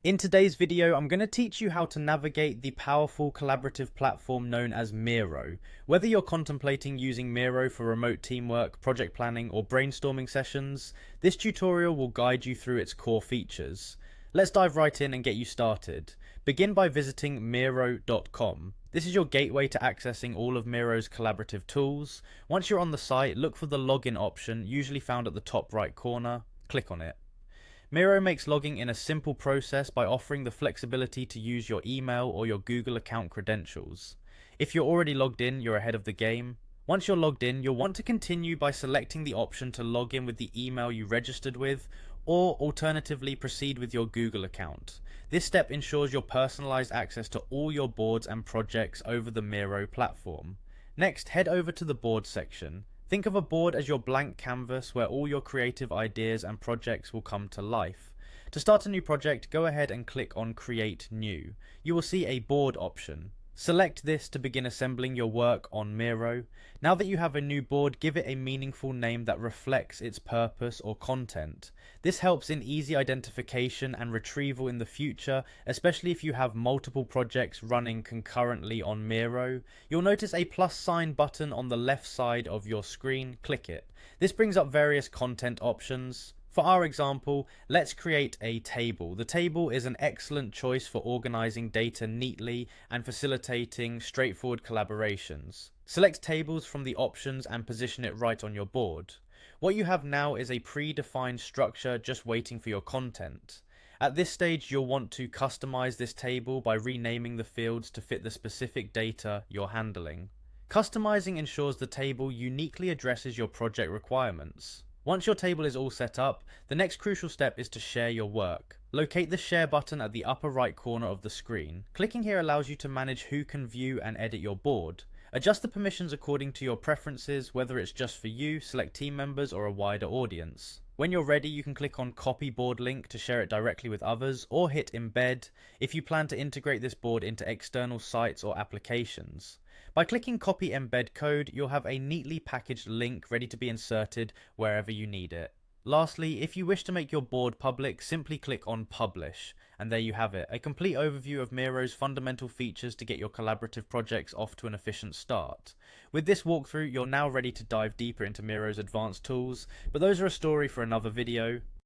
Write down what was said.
In today's video, I'm going to teach you how to navigate the powerful collaborative platform known as Miro. Whether you're contemplating using Miro for remote teamwork, project planning, or brainstorming sessions, this tutorial will guide you through its core features. Let's dive right in and get you started. Begin by visiting Miro.com. This is your gateway to accessing all of Miro's collaborative tools. Once you're on the site, look for the login option, usually found at the top right corner. Click on it. Miro makes logging in a simple process by offering the flexibility to use your email or your Google account credentials. If you're already logged in, you're ahead of the game. Once you're logged in, you'll want to continue by selecting the option to log in with the email you registered with, or alternatively proceed with your Google account. This step ensures your personalized access to all your boards and projects over the Miro platform. Next, head over to the board section. Think of a board as your blank canvas where all your creative ideas and projects will come to life. To start a new project, go ahead and click on Create New. You will see a board option. Select this to begin assembling your work on Miro. Now that you have a new board, give it a meaningful name that reflects its purpose or content. This helps in easy identification and retrieval in the future, especially if you have multiple projects running concurrently on Miro. You'll notice a plus sign button on the left side of your screen. Click it. This brings up various content options. For our example, let's create a table. The table is an excellent choice for organizing data neatly and facilitating straightforward collaborations. Select tables from the options and position it right on your board. What you have now is a predefined structure just waiting for your content. At this stage, you'll want to customize this table by renaming the fields to fit the specific data you're handling. Customizing ensures the table uniquely addresses your project requirements. Once your table is all set up, the next crucial step is to share your work. Locate the share button at the upper right corner of the screen. Clicking here allows you to manage who can view and edit your board. Adjust the permissions according to your preferences, whether it's just for you, select team members, or a wider audience. When you're ready, you can click on Copy Board Link to share it directly with others, or hit Embed if you plan to integrate this board into external sites or applications. By clicking Copy Embed Code, you'll have a neatly packaged link ready to be inserted wherever you need it. Lastly, if you wish to make your board public, simply click on Publish, and there you have it, a complete overview of Miro's fundamental features to get your collaborative projects off to an efficient start. With this walkthrough, you're now ready to dive deeper into Miro's advanced tools, but those are a story for another video.